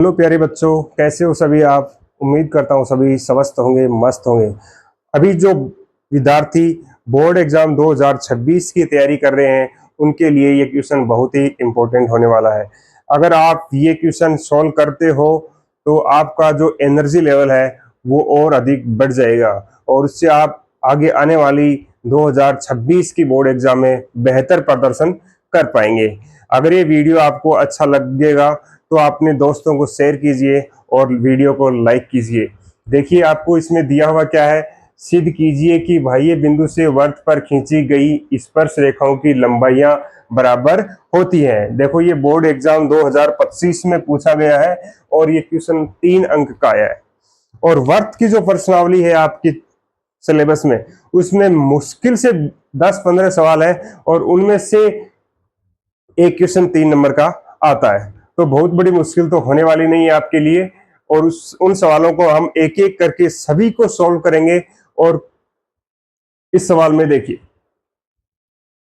Hello प्यारे बच्चों, कैसे हो सभी आप। उम्मीद करता हूँ सभी स्वस्थ होंगे, मस्त होंगे। अभी जो विद्यार्थी बोर्ड एग्जाम 2026 की तैयारी कर रहे हैं उनके लिए ये क्वेश्चन बहुत ही इम्पोर्टेंट होने वाला है। अगर आप ये क्वेश्चन सॉल्व करते हो तो आपका जो एनर्जी लेवल है वो और अधिक बढ़ जाएगा और उससे आप आगे आने वाली 2026 की बोर्ड एग्जाम में बेहतर प्रदर्शन कर पाएंगे। अगर ये वीडियो आपको अच्छा लगेगा तो अपने दोस्तों को शेयर कीजिए और वीडियो को लाइक कीजिए। देखिए आपको इसमें दिया हुआ क्या है। सिद्ध कीजिए कि बाह्य बिंदु से वृत्त पर खींची गई स्पर्श रेखाओं की लंबाइयां बराबर होती हैं। देखो ये बोर्ड एग्जाम 2025 में पूछा गया है और ये क्वेश्चन 3 अंक का आया है। और वृत्त की जो प्रश्नावली है आपकी सिलेबस में, उसमें मुश्किल से 10-15 सवाल है और उनमें से एक क्वेश्चन 3 नंबर का आता है। तो बहुत बड़ी मुश्किल तो होने वाली नहीं है आपके लिए। और उन सवालों को हम एक एक करके सभी को सॉल्व करेंगे। और इस सवाल में देखिए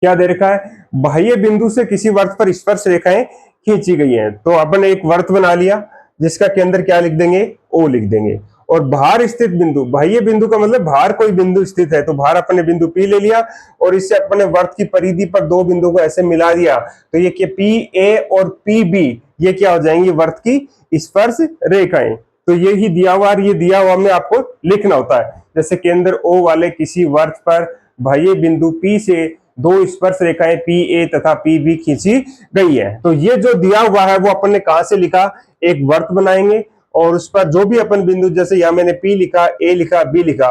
क्या दे रखा है। बाह्य बिंदु से किसी वृत्त पर स्पर्श रेखाएं खींची गई हैं। तो अपन एक वृत्त बना लिया जिसका केंद्र क्या लिख देंगे, ओ लिख देंगे। और बाहर स्थित बिंदु, बाह्य बिंदु का मतलब बाहर कोई बिंदु स्थित है, तो बाहर अपने बिंदु पी ले लिया और इससे अपने वृत्त की परिधि पर दो बिंदुओं को ऐसे मिला दिया। तो ये क्या पी ए और पी बी ये क्या हो जाएंगी, वृत्त की स्पर्श रेखाएं। तो ये ही दिया हुआ, ये दिया हुआ में आपको लिखना होता है। जैसे केंद्र ओ वाले किसी वृत्त पर बाह्य बिंदु पी से दो स्पर्श रेखाएं पी ए तथा पी बी खींची गई है। तो ये जो दिया हुआ है वो अपन ने कहां से लिखा, एक वृत्त बनाएंगे और उस पर जो भी अपन बिंदु, जैसे यहां मैंने पी लिखा, ए लिखा, बी लिखा,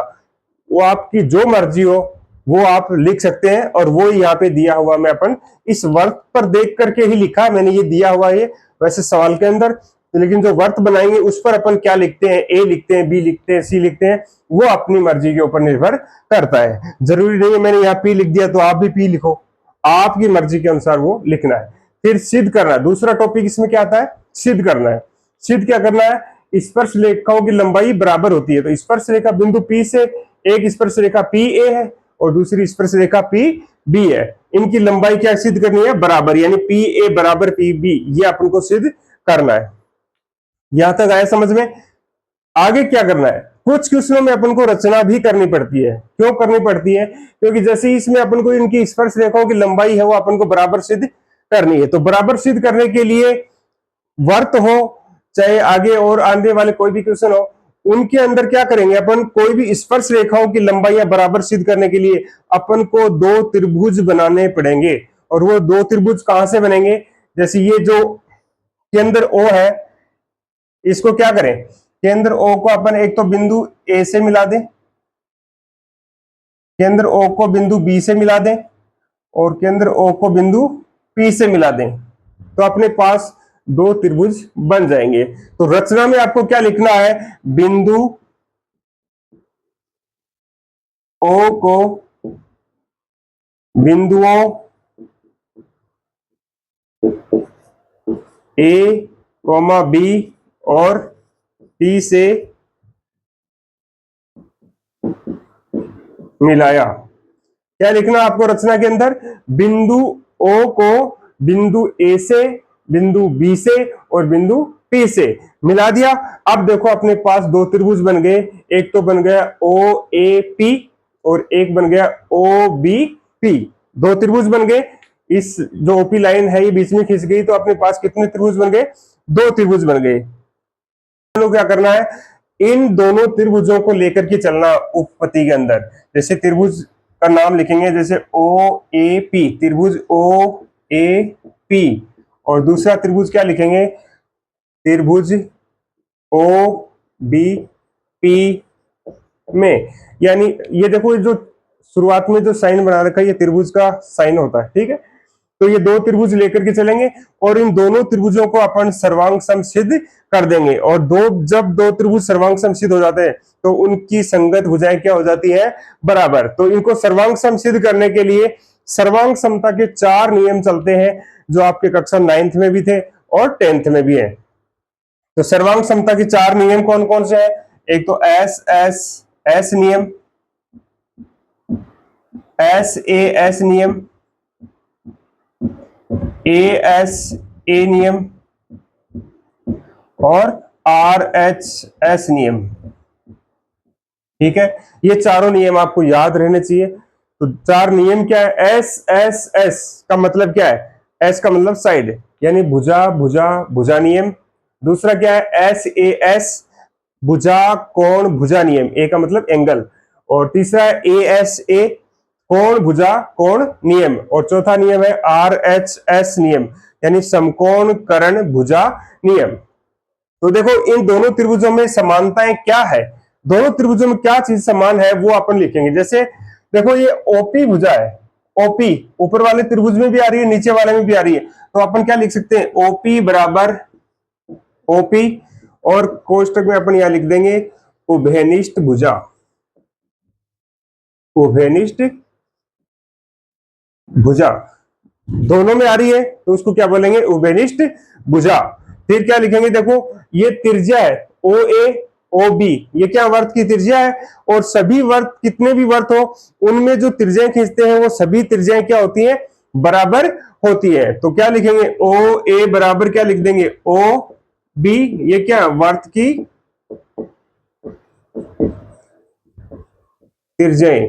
वो आपकी जो मर्जी हो वो आप लिख सकते हैं। और वो यहाँ पे दिया हुआ मैं अपन इस वृत्त पर देख करके ही लिखा, मैंने ये दिया हुआ है वैसे सवाल के अंदर। लेकिन जो वृत्त बनाएंगे उस पर अपन क्या लिखते हैं, ए लिखते हैं, बी लिखते हैं, सी लिखते हैं, वो अपनी मर्जी के ऊपर निर्भर करता है। जरूरी नहीं है मैंने यहाँ पी लिख दिया तो आप भी पी लिखो, आपकी मर्जी के अनुसार वो लिखना है। फिर सिद्ध करना है, दूसरा टॉपिक इसमें क्या आता है, सिद्ध करना है। सिद्ध क्या करना है, स्पर्श रेखाओं की लंबाई बराबर होती है। तो स्पर्श रेखा बिंदु पी से एक स्पर्श रेखा पी ए है और दूसरी स्पर्श रेखा पी बी है, इनकी लंबाई क्या सिद्ध करनी है, बराबर, यानी पी ए बराबर पी बी, ये अपन को सिद्ध करना है। यहां तक आया समझ में। आगे क्या करना है, कुछ क्वेश्चनों में अपन को रचना भी करनी पड़ती है। क्यों करनी पड़ती है, क्योंकि जैसे ही इसमें अपन को इनकी स्पर्श रेखाओं की लंबाई है वो अपन को बराबर सिद्ध करनी है। तो बराबर सिद्ध करने के लिए वर्त हो चाहे आगे और आने वाले कोई भी क्वेश्चन हो, उनके अंदर क्या करेंगे अपन, कोई भी स्पर्श रेखाओं की लंबाई बराबर सिद्ध करने के लिए अपन को दो त्रिभुज बनाने पड़ेंगे। और वो दो त्रिभुज कहां से बनेंगे, जैसे ये जो केंद्र ओ है इसको क्या करें, केंद्र ओ को अपन एक तो बिंदु ए से मिला दें, केंद्र ओ को बिंदु बी से मिला दें और केंद्र ओ को बिंदु पी से मिला दें, तो अपने पास दो त्रिभुज बन जाएंगे। तो रचना में आपको क्या लिखना है, बिंदु ओ को बिंदुओं ए कॉमा बी और टी से मिलाया। क्या लिखना आपको रचना के अंदर, बिंदु ओ को बिंदु ए से, बिंदु बी से और बिंदु पी से मिला दिया। अब देखो अपने पास दो त्रिभुज बन गए, एक तो बन गया ओ ए पी और एक बन गया ओ बी पी, दो त्रिभुज बन गए। इस जो ओपी लाइन है ये बीच में खिंच गई, तो अपने पास कितने त्रिभुज बन गए, दो त्रिभुज बन गए। क्या करना है, इन दोनों त्रिभुजों को लेकर के चलना उपपत्ति के अंदर। जैसे त्रिभुज का नाम लिखेंगे, जैसे ओ ए पी, त्रिभुज ओ ए पी, और दूसरा त्रिभुज क्या लिखेंगे, त्रिभुज ओ बी पी में। यानी ये देखो जो शुरुआत में जो साइन बना रखा है ये त्रिभुज का साइन होता है, ठीक है। तो ये दो त्रिभुज लेकर के चलेंगे और इन दोनों त्रिभुजों को अपन सर्वांग सम सिद्ध कर देंगे। और जब दो त्रिभुज सर्वांग सम सिद्ध हो जाते हैं तो उनकी संगत भुजाएं क्या हो जाती है, बराबर। तो इनको सर्वांग सम सिद्ध करने के लिए सर्वांग समता के 4 नियम चलते हैं जो आपके कक्षा 9th में भी थे और 10th में भी है। तो सर्वांग समता के 4 नियम कौन कौन से हैं, एक तो एस एस एस नियम, एस ए नियम, ए एस ए नियम और RHS नियम। ठीक है, ये चारों नियम आपको याद रहने चाहिए। तो चार नियम क्या है? SSS का मतलब क्या है? S का मतलब साइड, यानी भुजा भुजा भुजा नियम। दूसरा क्या है? SAS भुजा कोण भुजा नियम, ए का मतलब एंगल। और तीसरा है ASA कोण भुजा कोण नियम। और चौथा नियम है RHS नियम, यानी समकोण कर्ण भुजा नियम। तो देखो इन दोनों त्रिभुजों में समानताएं क्या है, दोनों त्रिभुजों में क्या चीज समान है वो अपन लिखेंगे। जैसे देखो ये OP भुजा है, OP ऊपर वाले त्रिभुज में भी आ रही है, नीचे वाले में भी आ रही है, तो अपन क्या लिख सकते हैं? OP बराबर OP, और कोष्टक में अपन यहां लिख देंगे उभयनिष्ठ भुजा। उभयनिष्ठ भुजा दोनों में आ रही है तो उसको क्या बोलेंगे? उभयनिष्ठ भुजा। फिर क्या लिखेंगे? देखो ये त्रिज्या है OA OB, ये क्या वर्त की त्रिज्या है, और सभी वर्त कितने भी वर्त हो उनमें जो त्रिज्याएं खींचते हैं वो सभी त्रिज्याएं क्या होती हैं? बराबर होती है। तो क्या लिखेंगे? OA बराबर क्या लिख देंगे? OB, ये क्या वर्त की त्रिज्याएं,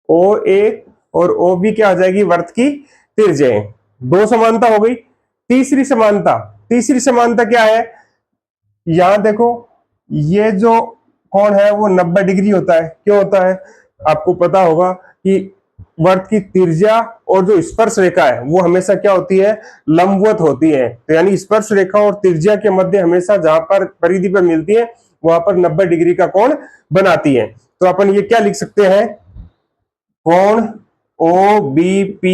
OA और OB क्या आ जाएगी? वर्त की त्रिज्याएं। दो समानता हो गई। तीसरी समानता, तीसरी समानता क्या है? यहां देखो ये जो कोण है वो 90 डिग्री होता है। क्यों होता है? आपको पता होगा कि वर्त की त्रिज्या और जो स्पर्श रेखा है वो हमेशा क्या होती है? लंबवत होती है। तो यानी स्पर्श रेखा और त्रिज्या के मध्य हमेशा जहां पर परिधि पर मिलती है वहां पर 90 डिग्री का कोण बनाती है। तो अपन ये क्या लिख सकते हैं? कोण OBP,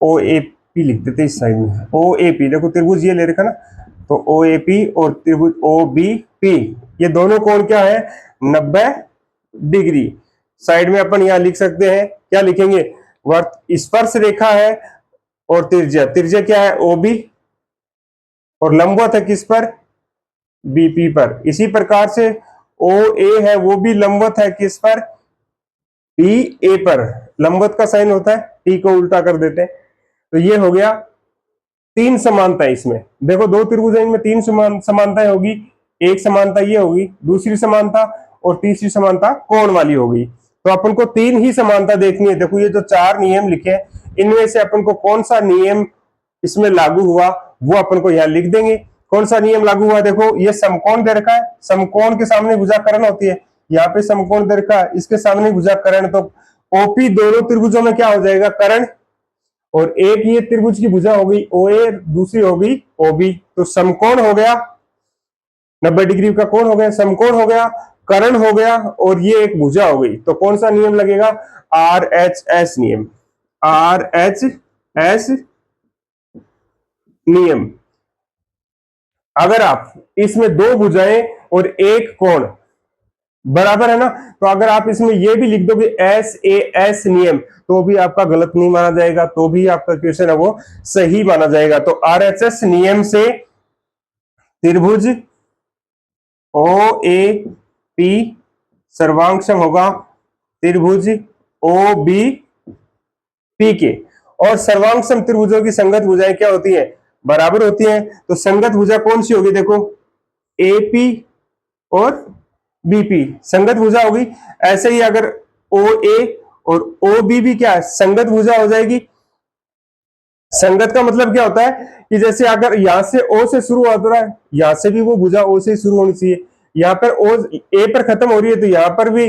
OAP लिख देते इस साइड में। OAP देखो त्रिभुज ये ले रखा ना, तो OAP और त्रिभुज OBP, ये दोनों कोण क्या है? 90 डिग्री। साइड में अपन यहां लिख सकते हैं, क्या लिखेंगे? वर्त स्पर्श रेखा है और त्रिज्या, त्रिज्या क्या है? OB, और लंबवत है किस पर? BP पर। इसी प्रकार से OA है वो भी लंबवत है किस पर? PA पर। लंबवत का साइन होता है, T को उल्टा कर देते हैं। तो ये हो गया तीन समानताएं इसमें। देखो दो त्रिभुज है, इनमें तीन समानताएं होगी। एक समानता ये होगी, दूसरी समानता और तीसरी समानता कोण वाली होगी। तो अपन को तीन ही समानता देखनी है। देखो ये जो चार नियम लिखे हैं इनमें से अपन को कौन सा नियम इसमें लागू हुआ वो अपन को यहाँ लिख देंगे। कौन सा नियम लागू हुआ? देखो ये समकोण दे रखा है, समकोण के सामने भुजाकर्ण होती है, यहाँ पे समकोण दे रखा है, इसके सामने भुजाकर्ण। तो OP दोनों त्रिभुजों में क्या हो जाएगा? कर्ण। और एक ये त्रिभुज की भुजा हो गई OA, दूसरी हो गई OB। तो समकोण हो गया, 90 डिग्री का कोण हो गया, समकोण हो गया, कर्ण हो गया, और ये एक भुजा हो गई। तो कौन सा नियम लगेगा? RHS नियम। RHS नियम। अगर आप इसमें दो भुजाएं और एक कोण बराबर है ना, तो अगर आप इसमें ये भी लिख दोगे SAS नियम तो भी आपका गलत नहीं माना जाएगा, तो भी आपका क्वेश्चन है वो सही माना जाएगा। तो RHS नियम से त्रिभुज OAP सर्वांगसम होगा त्रिभुज OBP के। और सर्वांगसम त्रिभुजों की संगत भुजाएं क्या होती है? बराबर होती हैं। तो संगत भुजा कौन सी होगी? देखो AP और BP संगत भुजा होगी। ऐसे ही अगर OA और OB भी क्या है? संगत भुजा हो जाएगी। संगत का मतलब क्या होता है कि जैसे अगर यहां से O से शुरू हो रहा है, यहां से भी वो भुजा O से शुरू होनी चाहिए। यहाँ पर O A पर खत्म हो रही है तो यहाँ पर भी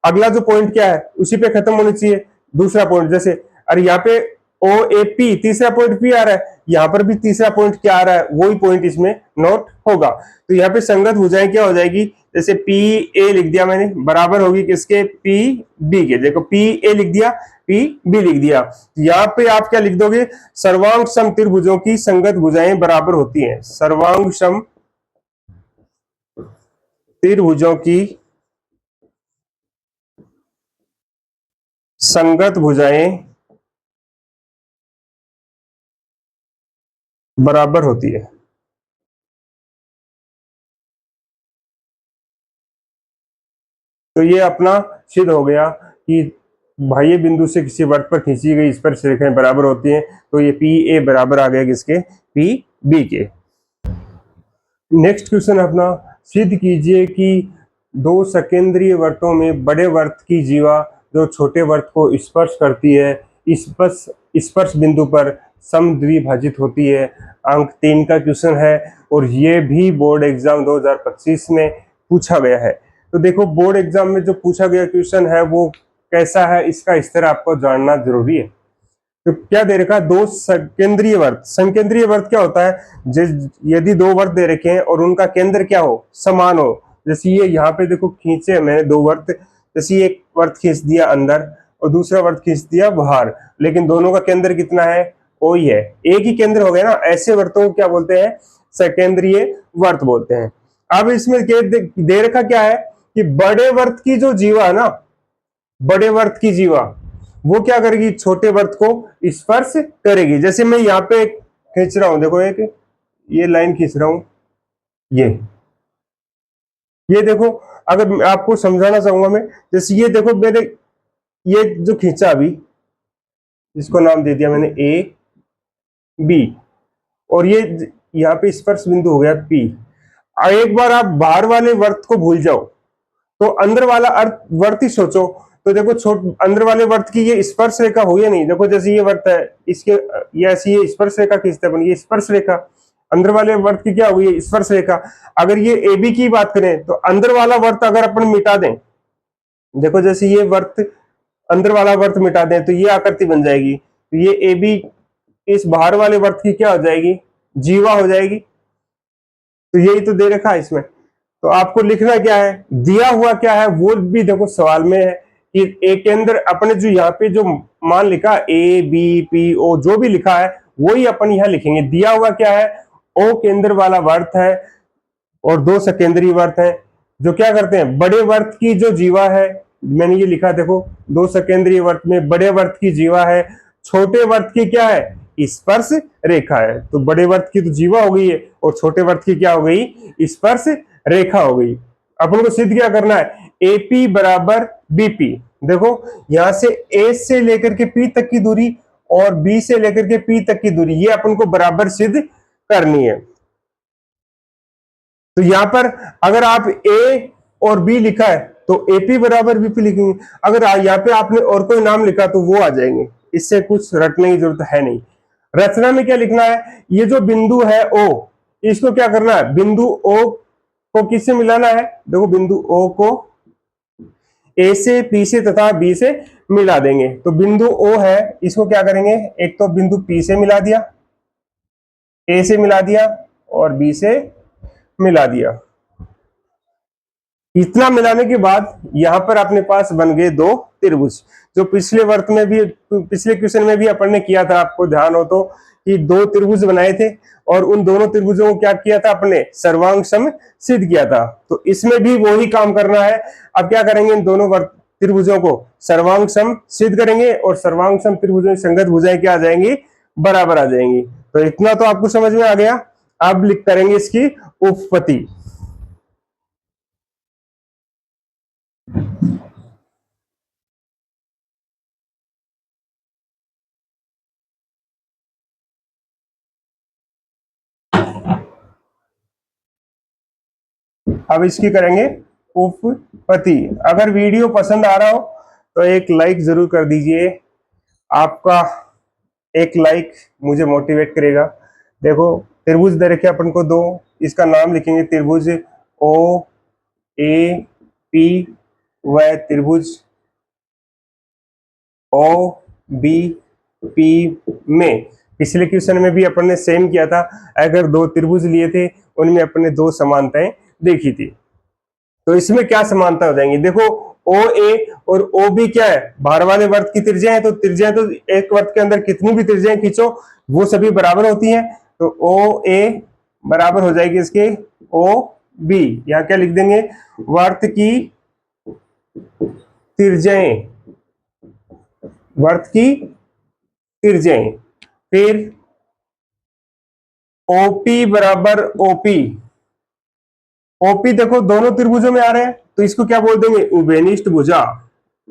अगला जो पॉइंट क्या है उसी पे खत्म होनी चाहिए दूसरा पॉइंट। जैसे अरे यहाँ पे OAP तीसरा पॉइंट P आ रहा है, यहाँ पर भी तीसरा पॉइंट क्या आ रहा है वही पॉइंट इसमें नोट होगा। तो यहाँ पे संगत भुजाएं क्या हो जाएगी? जैसे PA लिख दिया मैंने, बराबर होगी किसके? PB के। देखो PA लिख दिया, PB लिख दिया। यहाँ पे आप क्या लिख दोगे? सर्वांग सम त्रिभुजों की संगत भुजाएं बराबर होती हैं। सर्वांग सम त्रिभुजों की संगत भुजाएं बराबर होती है। तो ये अपना सिद्ध हो गया कि बाह्य बिंदु से किसी वृत्त पर खींची गई स्पर्श रेखाएं बराबर होती हैं। तो ये PA बराबर आ गया किसके? बी के। नेक्स्ट क्वेश्चन अपना, सिद्ध कीजिए कि दो सकेंद्रीय वर्तों में बड़े वर्त की जीवा जो छोटे वर्त को स्पर्श करती है स्पर्श स्पर्श बिंदु पर समद्विभाजित होती है। अंक 3 का क्वेश्चन है और ये भी बोर्ड एग्जाम 2025 में पूछा गया है। तो देखो बोर्ड एग्जाम में जो पूछा गया क्वेश्चन है वो कैसा है, इसका स्तर आपको जानना जरूरी है। तो क्या दे रखा है, दो संकेंद्रीय वर्त। संकेंद्रीय वर्त क्या होता है, यदि दो वर्त दे रखे हैं और उनका केंद्र क्या हो, समान हो। जैसे ये यहाँ पे देखो खींचे मैंने दो वर्त, जैसे एक वर्त खींच दिया अंदर और दूसरा वर्त खींच दिया बाहर, लेकिन दोनों का केंद्र कितना है, ओ ही है, एक ही केंद्र हो गया ना। ऐसे वर्तों को क्या बोलते हैं, सकेंद्रीय वर्त बोलते हैं। अब इसमें दे रखा क्या है कि बड़े वर्त की जो जीवा है ना, बड़े वर्त की जीवा वो क्या करेगी, छोटे वर्त को स्पर्श करेगी। जैसे मैं यहाँ पे खींच रहा हूं, देखो एक ये लाइन खींच रहा हूं, ये देखो, अगर मैं आपको समझाना चाहूंगा मैं, जैसे ये देखो मेरे ये जो खींचा अभी, इसको नाम दे दिया मैंने ए बी, और ये यहाँ पे स्पर्श बिंदु हो गया पी। एक बार आप बाहर वाले वर्त को भूल जाओ तो अंदर वाला अर्थ वर्त ही सोचो। तो देखो अंदर वाले वर्त की ये स्पर्श रेखा हुई है नहीं, देखो जैसे ये वर्त है, इसके ये ऐसी ये स्पर्श रेखा खींचते अपन, ये स्पर्श रेखा अंदर वाले वर्त की क्या हुई है, स्पर्श रेखा। अगर ये ए बी की बात करें तो अंदर वाला वर्त अगर अपन मिटा दें, देखो जैसे ये वर्त अंदर वाला वर्त मिटा दें तो ये आकृति बन जाएगी, तो ये ए बी इस बाहर वाले वर्त की क्या हो जाएगी, जीवा हो जाएगी। तो यही तो दे रखा है इसमें। तो आपको लिखना क्या है, दिया हुआ क्या है वो भी देखो सवाल में है कि एक के अंदर अपने जो यहाँ पे जो मान लिखा ए बी पी ओ जो भी लिखा है वही अपन यहाँ लिखेंगे। दिया हुआ क्या है, ओ केंद्र वाला वर्त है और दो सकेंद्रीय वर्त है जो क्या करते हैं, बड़े वर्त की जो जीवा है, मैंने ये लिखा देखो, दो सकेंद्रीय वर्त में बड़े वर्त की जीवा है, छोटे वर्त की क्या है, स्पर्श रेखा है। तो बड़े वर्त की तो जीवा हो गई है और छोटे वर्त की क्या हो गई, स्पर्श रेखा हो गई। अपन को सिद्ध क्या करना है, एपी बराबर बीपी। देखो यहां से ए से लेकर के पी तक की दूरी और बी से लेकर के पी तक की दूरी ये अपन को बराबर सिद्ध करनी है। तो यहां पर अगर आप ए और बी लिखा है तो एपी बराबर बीपी लिखेंगे। अगर यहाँ पे आपने और कोई नाम लिखा तो वो आ जाएंगे, इससे कुछ रटने की जरूरत है नहीं। रचना में क्या लिखना है, ये जो बिंदु है ओ, इसको क्या करना है, बिंदु ओ को किससे मिलाना है, देखो बिंदु ओ को ए से पी से तथा बी से मिला देंगे। तो बिंदु ओ है, इसको क्या करेंगे, एक तो बिंदु पी से मिला दिया, ए से मिला दिया और बी से मिला दिया। इतना मिलाने के बाद यहां पर अपने पास बन गए दो त्रिभुज। जो पिछले वर्त में भी, पिछले क्वेश्चन में भी अपन ने किया था, आपको ध्यान हो तो, कि दो त्रिभुज बनाए थे और उन दोनों त्रिभुजों को क्या किया था, अपने सर्वांग सम सिद्ध किया था। तो इसमें भी वही काम करना है। अब क्या करेंगे, इन दोनों त्रिभुजों को सर्वांग सम सिद्ध करेंगे और सर्वांग सम त्रिभुजों की संगत भुजाएं क्या आ जाएंगी, बराबर आ जाएंगी। तो इतना तो आपको समझ में आ गया। अब लिख करेंगे इसकी उपपत्ति। अब इसकी करेंगे उपपत्ति। अगर वीडियो पसंद आ रहा हो तो एक लाइक जरूर कर दीजिए, आपका एक लाइक मुझे मोटिवेट करेगा। देखो त्रिभुज दे रखे अपन को दो, इसका नाम लिखेंगे त्रिभुज ओ ए पी व त्रिभुज ओ बी पी में। पिछले क्वेश्चन में भी अपन ने सेम किया था, अगर दो त्रिभुज लिए थे उनमें अपन ने दो समानताएं देखी थी। तो इसमें क्या समानता हो जाएंगी, देखो ओ ए और ओ बी क्या है, बाहर वाले वर्त की त्रिज्या है। तो त्रिज्या तो एक वर्त के अंदर कितनी भी त्रिज्याएं खींचो वो सभी बराबर होती हैं। तो ओ ए बराबर हो जाएगी इसके ओ बी। यहाँ क्या लिख देंगे, वर्त की त्रिज्याएं, वर्त की त्रिज्याएं। फिर ओपी बराबर ओपी। ओपी देखो दोनों त्रिभुजों में आ रहे हैं तो इसको क्या बोल देंगे, उभयनिष्ठ भुजा।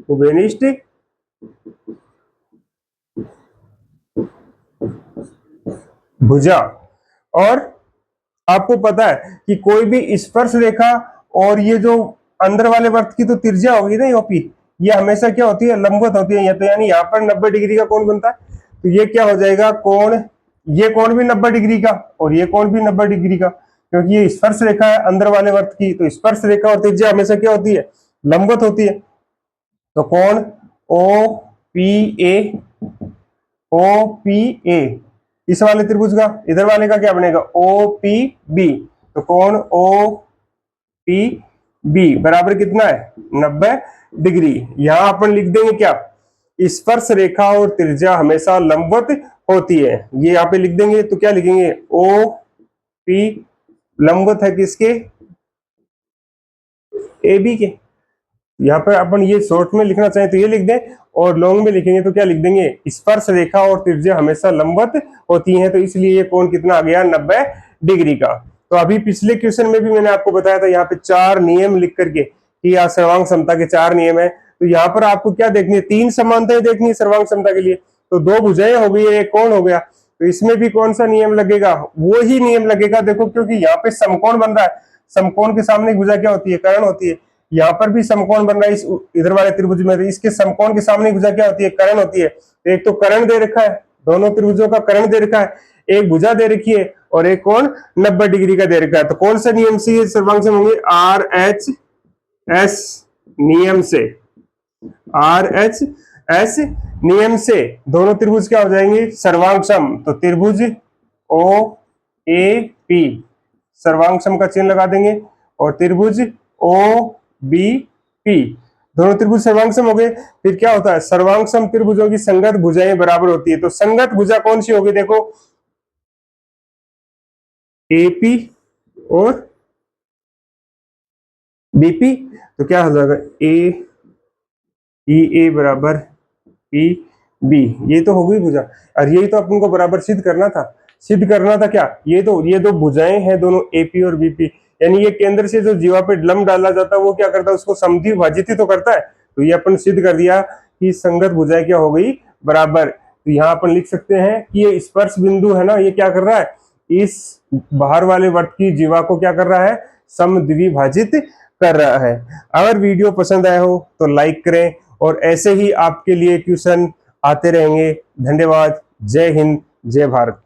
उभयनिष्ठ भुजा। और आपको पता है कि कोई भी स्पर्श रेखा और ये जो अंदर वाले वृत्त की तो त्रिज्या होगी ना ओपी, ये हमेशा क्या होती है, लंबवत होती है। या तो यानी यहाँ पर 90 डिग्री का कोण बनता है, तो ये क्या हो जाएगा कोण, ये कोण भी 90 डिग्री का और ये कोण भी 90 डिग्री का, क्योंकि ये स्पर्श रेखा है अंदर वाले वृत्त की। तो स्पर्श रेखा और त्रिज्या हमेशा क्या होती है, लंबवत होती है। तो कोण O P A, O P A इस वाले त्रिभुज का, इधर वाले का क्या बनेगा, ओ पी बी। तो कोण ओ पी बी बराबर कितना है, 90 डिग्री। यहां अपन लिख देंगे क्या, स्पर्श रेखा और त्रिज्या हमेशा लंबवत होती है, ये यहाँ पे लिख देंगे। तो क्या लिखेंगे, ओ पी लंबवत है किसके, ए बी के। यहाँ पर अपन ये शॉर्ट में लिखना चाहें तो ये लिख दें, और लॉन्ग में लिखेंगे तो क्या लिख देंगे, स्पर्श रेखा और त्रिज्या हमेशा लंबवत होती हैं, तो इसलिए ये कोण कितना आ गया, 90 डिग्री का। तो अभी पिछले क्वेश्चन में भी मैंने आपको बताया था यहाँ पे 4 नियम लिख करके कि सर्वांग समता के 4 नियम है। तो यहाँ पर आपको क्या देखनी है, 3 समानताएं देखनी है सर्वांग समता के लिए। तो 2 भुजाएं हो गई, एक कोण हो गया, तो इसमें भी कौन सा नियम लगेगा, वो ही नियम लगेगा। देखो क्योंकि यहाँ पे समकोण बन रहा है, समकोण के सामने भुजा क्या होती है, कर्ण होती है। यहाँ पर भी समकोण बन रहा है इस इधर वाले त्रिभुज में, इसके समकोण के सामने भुजा क्या होती है, कर्ण होती है। तो एक तो कर्ण दे रखा है, दोनों त्रिभुजों का कर्ण दे रखा है, एक भुजा दे रखी है और एक कोण 90 डिग्री का दे रखा है। तो कौन सा नियम से ये सर्वांग सम होंगे, आर एच एस नियम से, आर एच एस नियम से दोनों त्रिभुज क्या हो जाएंगे, सर्वांग सम। तो त्रिभुज ओ ए पी सर्वांग सम का चिन्ह लगा देंगे, और त्रिभुज ओ बी पी दोनों त्रिभुज सर्वांग सम हो गए। फिर क्या होता है, सर्वांग सम त्रिभुजों की संगत भुजाएं बराबर होती है। तो संगत भुजा कौन सी होगी, देखो एपी और बीपी। तो क्या हो जाएगा, ए ई ए बराबर पी बी, ये तो हो गई भुजा। और यही तो अपन को बराबर सिद्ध करना था, सिद्ध करना था क्या, ये दो भुजाएं हैं दोनों एपी और बीपी, यानी ये केंद्र से जो जीवा पे लंब डाला जाता है वो क्या करता है, उसको समद्विभाजित ही तो करता है। तो ये अपन सिद्ध कर दिया कि संगत भुजाएं क्या हो गई, बराबर। तो यहाँ अपन लिख सकते हैं कि ये स्पर्श बिंदु है ना, ये क्या कर रहा है, इस बाहर वाले वृत्त की जीवा को क्या कर रहा है, समद्विभाजित कर रहा है। अगर वीडियो पसंद आया हो तो लाइक करें, और ऐसे ही आपके लिए ट्यूशन आते रहेंगे। धन्यवाद। जय हिंद, जय भारत।